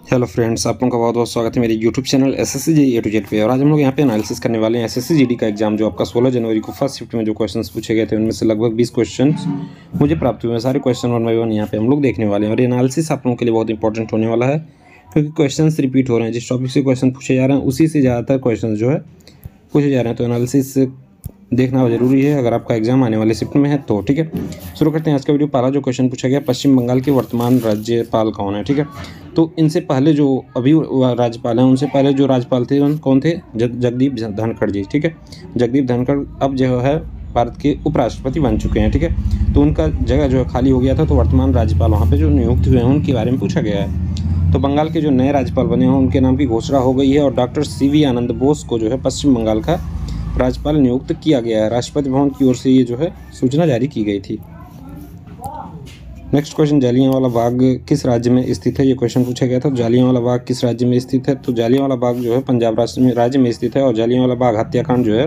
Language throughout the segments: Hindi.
हेलो फ्रेंड्स, आप लोगों का बहुत बहुत स्वागत है मेरे YouTube channel SSC G A to Z पे। और आज हम लोग यहाँ पे एनालिसिस करने वाले हैं एसएससी जीडी का एग्जाम जो आपका 16 जनवरी को फर्स्ट शिफ्ट में जो क्वेश्चंस पूछे गए थे उनमें से लगभग 20 क्वेश्चंस मुझे प्राप्त हुए हैं। सारे क्वेश्चन 1 बाय 1 यहाँ पे हम लोग देखने वाले हैं और एनालिसिस आप लोगों के लिए बहुत इंपॉर्टेंट होने वाला है क्योंकि क्वेश्चन रिपीट हो रहे हैं। जिस टॉपिक से क्वेश्चन पूछे जा रहे हैं उसी से ज़्यादातर क्वेश्चन जो है पूछे जा रहे हैं, तो एनालिसिस देखना जरूरी है अगर आपका एग्जाम आने वाले शिफ्ट में है तो। ठीक है, शुरू करते हैं आज का वीडियो। पहला जो क्वेश्चन पूछा गया, पश्चिम बंगाल के वर्तमान राज्यपाल कौन है। ठीक है, तो इनसे पहले जो अभी राज्यपाल हैं उनसे पहले जो राज्यपाल थे कौन थे, जगदीप धनखड़ जी। ठीक है, जगदीप धनखड़ अब जो है भारत के उपराष्ट्रपति बन चुके हैं। ठीक है, तो उनका जगह जो है खाली हो गया था, तो वर्तमान राज्यपाल वहाँ पे जो नियुक्त हुए हैं उनके बारे में पूछा गया है। तो बंगाल के जो नए राज्यपाल बने हैं उनके नाम की घोषणा हो गई है और डॉक्टर CV आनंद बोस को जो है पश्चिम बंगाल का राज्यपाल नियुक्त किया गया है। राष्ट्रपति भवन की ओर से ये जो है सूचना जारी की गई थी। नेक्स्ट क्वेश्चन, जालियांवाला बाग किस राज्य में स्थित है, ये क्वेश्चन पूछा गया था। जालियांवाला बाग किस राज्य में स्थित है, तो जालियांवाला बाग जो है पंजाब राज्य में स्थित है और जालियांवाला बाग हत्याकांड जो है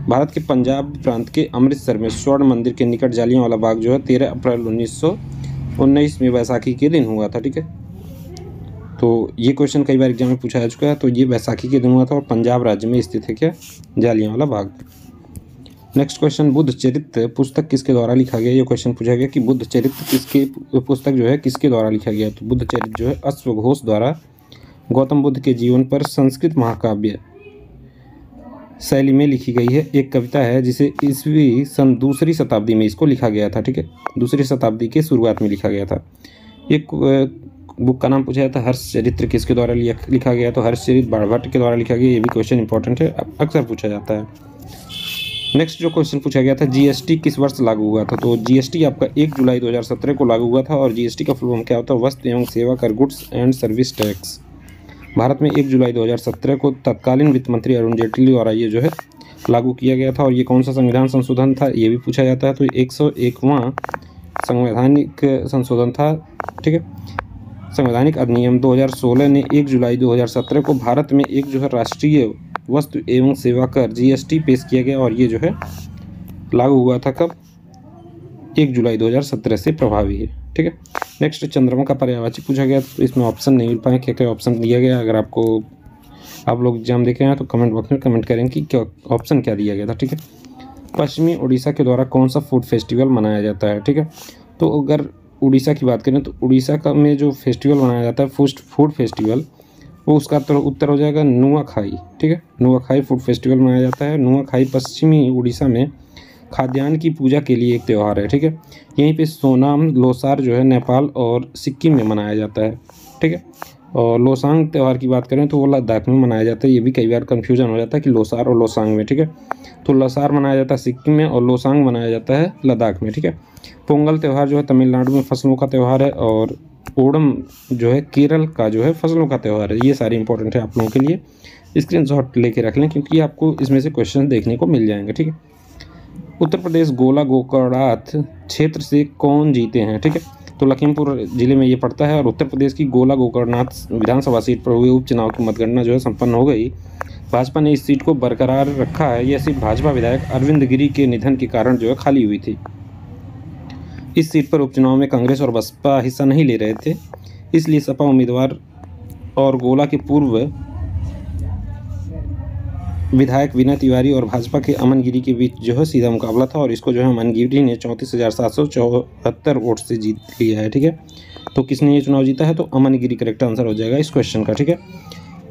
भारत के पंजाब प्रांत के अमृतसर में स्वर्ण मंदिर के निकट जालियांवाला बाग जो है 13 अप्रैल 1919 में बैसाखी के दिन हुआ था। ठीक है, तो ये क्वेश्चन कई बार एग्जाम में पूछा जा चुका है। तो ये बैसाखी के दिन हुआ था और पंजाब राज्य में स्थित है क्या, जालियांवाला बाग। नेक्स्ट क्वेश्चन, बुद्ध चरित्र पुस्तक किसके द्वारा लिखा गया, ये क्वेश्चन पूछा गया कि बुद्ध चरित्र किसके पुस्तक जो है किसके द्वारा लिखा गया। तो बुद्ध चरित्र जो है अश्वघोष द्वारा गौतम बुद्ध के जीवन पर संस्कृत महाकाव्य शैली में लिखी गई है। एक कविता है जिसे ईस्वी सन 2री शताब्दी में इसको लिखा गया था। ठीक है, 2री शताब्दी के शुरुआत में लिखा गया था। एक बुक का नाम पूछा जाता है हर्ष चरित्र किसके द्वारा लिखा गया, तो हर्ष चरित्र बाणभट्ट के द्वारा लिखा गया। ये भी क्वेश्चन इंपॉर्टेंट है, अक्सर पूछा जाता है। नेक्स्ट जो क्वेश्चन पूछा गया था, GST किस वर्ष लागू हुआ था, तो GST आपका 1 जुलाई 2017 को लागू हुआ था और GST का फुल फॉर्म क्या होता है, वस्तु एवं सेवा कर, goods and service tax. Bharat में 1 जुलाई 2017 को तत्कालीन वित्त मंत्री अरुण जेटली द्वारा ये जो है लागू किया गया था। और ये कौन सा संविधान संशोधन था, ये भी पूछा जाता है। तो 101वां संवैधानिक संशोधन था। ठीक है, संवैधानिक अधिनियम 2016 ने 1 जुलाई 2017 को भारत में एक जो है राष्ट्रीय वस्तु एवं सेवा कर GST पेश किया गया और ये जो है लागू हुआ था कब, 1 जुलाई 2017 से प्रभावी है। ठीक है, नेक्स्ट चंद्रमा का पर्यायवाची पूछा गया, तो इसमें ऑप्शन नहीं मिल पाए, क्या क्या ऑप्शन दिया गया। अगर आप लोग एग्जाम देखे हैं तो कमेंट बॉक्स में कमेंट करें कि क्या ऑप्शन क्या दिया गया था। ठीक है, पश्चिमी उड़ीसा के द्वारा कौन सा फूड फेस्टिवल मनाया जाता है। ठीक है, तो अगर उड़ीसा की बात करें तो उड़ीसा का में जो फेस्टिवल मनाया जाता है फूड फेस्टिवल, वो उसका उत्तर हो जाएगा नुआखाई। ठीक है, नुआखाई फूड फेस्टिवल मनाया जाता है। नुआखाई पश्चिमी उड़ीसा में खाद्यान्न की पूजा के लिए एक त्यौहार है। ठीक है, यहीं पे सोनाम लोसार जो है नेपाल और सिक्किम में मनाया जाता है। ठीक है, और लोसांग त्यौहार की बात करें तो वो लद्दाख में मनाया जाता है। ये भी कई बार कन्फ्यूजन हो जाता है कि लोसार और लोसांग में। ठीक है, तो लोसार मनाया जाता है सिक्किम में और लोसांग मनाया जाता है लद्दाख में। ठीक है, पोंगल त्यौहार जो है तमिलनाडु में फसलों का त्यौहार है और ओणम जो है केरल का जो है फसलों का त्यौहार है। ये सारे इंपॉर्टेंट है आप लोगों के लिए, स्क्रीनशॉट लेके रख लें क्योंकि आपको इसमें से क्वेश्चन देखने को मिल जाएंगे। ठीक है, उत्तर प्रदेश गोला गोकर्णाथ क्षेत्र से कौन जीते हैं। ठीक है, तो लखीमपुर जिले में ये पड़ता है और उत्तर प्रदेश की गोला गोकर्णाथ विधानसभा सीट पर हुए उपचुनाव की मतगणना जो है संपन्न हो गई। भाजपा ने इस सीट को बरकरार रखा है। यह सीट भाजपा विधायक अरविंद गिरी के निधन के कारण जो है खाली हुई थी। इस सीट पर उपचुनाव में कांग्रेस और बसपा हिस्सा नहीं ले रहे थे, इसलिए सपा उम्मीदवार और गोला के पूर्व विधायक विनय तिवारी और भाजपा के अमन गिरी के बीच जो है सीधा मुकाबला था और इसको जो है अमन गिरी ने 34,774 वोट से जीत लिया है। ठीक है, तो किसने ये चुनाव जीता है, तो अमन गिरी करेक्ट आंसर हो जाएगा इस क्वेश्चन का। ठीक है,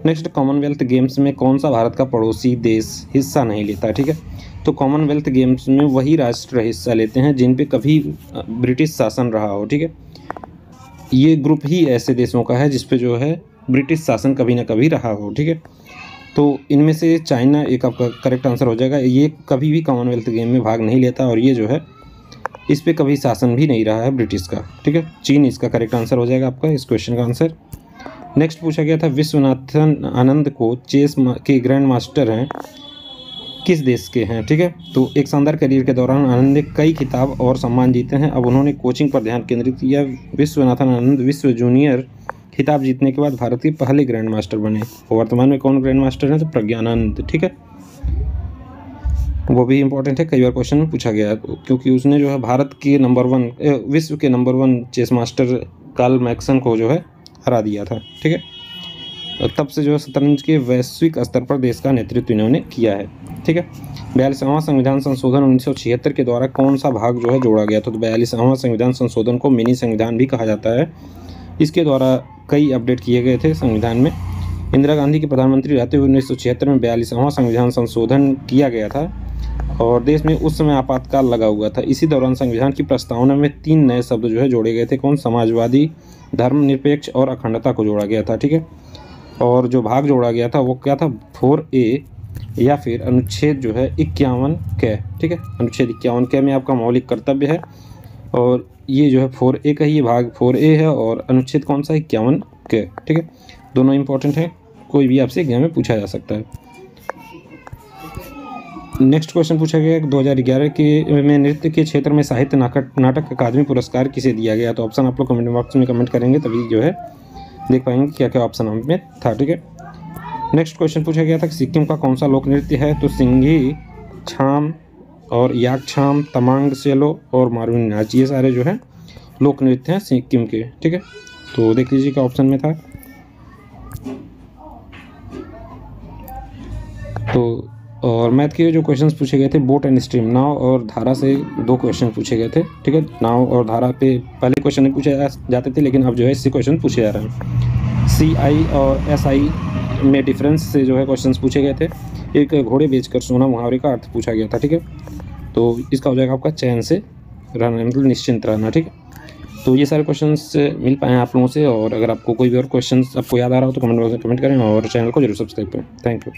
नेक्स्ट, कॉमनवेल्थ गेम्स में कौन सा भारत का पड़ोसी देश हिस्सा नहीं लेता। ठीक है, तो कॉमनवेल्थ गेम्स में वही राष्ट्र हिस्सा लेते हैं जिन पे कभी ब्रिटिश शासन रहा हो। ठीक है, ये ग्रुप ही ऐसे देशों का है जिस पे जो है ब्रिटिश शासन कभी ना कभी रहा हो। ठीक है, तो इनमें से चाइना एक आपका करेक्ट आंसर हो जाएगा। ये कभी भी कॉमनवेल्थ गेम में भाग नहीं लेता और ये जो है इस पे कभी शासन भी नहीं रहा है ब्रिटिश का। ठीक है, चीन इसका करेक्ट आंसर हो जाएगा आपका इस क्वेश्चन का आंसर। नेक्स्ट पूछा गया था, विश्वनाथन आनंद को चेस के ग्रैंड मास्टर हैं किस देश के हैं। ठीक है, तो एक शानदार करियर के दौरान आनंद ने कई खिताब और सम्मान जीते हैं। अब उन्होंने कोचिंग पर ध्यान केंद्रित किया। विश्वनाथन आनंद विश्व जूनियर खिताब जीतने के बाद भारत के पहले ग्रैंड मास्टर बने। वर्तमान में कौन ग्रैंड मास्टर है, तो प्रज्ञानंद। ठीक है, वो भी इंपॉर्टेंट है, कई बार क्वेश्चन में पूछा गया है क्योंकि उसने जो है भारत के विश्व के number 1 chess master Carl Maxon को जो है हरा दिया था। ठीक है, तब से जो है शतरंज के वैश्विक स्तर पर देश का नेतृत्व इन्होंने किया है। ठीक है, 42वां संविधान संशोधन 1976 के द्वारा कौन सा भाग जो है जोड़ा गया था? तो 42वां संविधान संशोधन को मिनी संविधान भी कहा जाता है। इसके द्वारा कई अपडेट किए गए थे संविधान में। इंदिरा गांधी के प्रधानमंत्री रहते हुए 1976 में 42वां संविधान संशोधन किया गया था और देश में उस समय आपातकाल लगा हुआ था। इसी दौरान संविधान की प्रस्तावना में 3 नए शब्द जो है जोड़े गए थे। कौन? समाजवादी, धर्मनिरपेक्ष और अखंडता को जोड़ा गया था। ठीक है, और जो भाग जोड़ा गया था वो क्या था? 4A या फिर अनुच्छेद जो है 51 क। ठीक है, अनुच्छेद 51 क में आपका मौलिक कर्तव्य है और ये जो है 4A का ही भाग 4A है और अनुच्छेद कौन सा? 51 क। ठीक है, दोनों इंपॉर्टेंट है, कोई भी आपसे एग्जाम में पूछा जा सकता है। नेक्स्ट क्वेश्चन पूछा गया 2011 के में नृत्य के क्षेत्र में साहित्य नाटक अकादमी पुरस्कार किसे दिया गया? तो ऑप्शन आप लोग कमेंट बॉक्स में कमेंट करेंगे तभी जो है देख पाएंगे क्या क्या ऑप्शन में था। ठीक है, नेक्स्ट क्वेश्चन पूछा गया था कि सिक्किम का कौन सा लोक नृत्य है? तो सिंघी, छाम और याकछाम, तमांग सेलो और मारवाड़ी नाच, ये सारे जो है लोक नृत्य हैं सिक्किम के। ठीक है, तो देख लीजिए क्या ऑप्शन में था। तो और मैथ के जो क्वेश्चंस पूछे गए थे बोट एंड स्ट्रीम, नाव और धारा से 2 क्वेश्चन पूछे गए थे। ठीक है, नाव और धारा पे पहले क्वेश्चन नहीं पूछे जाते थे लेकिन अब जो है इससे क्वेश्चन पूछे जा रहे हैं। CI और SI में डिफरेंस से जो है क्वेश्चंस पूछे गए थे। एक घोड़े बेचकर सोना मुहावरे का अर्थ पूछा गया था। ठीक है, तो इसका हो जाएगा आपका चैन से रहना, मतलब निश्चिंत रहना। ठीक है, तो ये सारे क्वेश्चंस मिल पाए आप लोगों से और अगर आपको कोई भी और क्वेश्चंस आपको याद आ रहा हो तो कमेंट बॉक्स में कमेंट करें और चैनल को जरूर सब्सक्राइब करें। Thank you.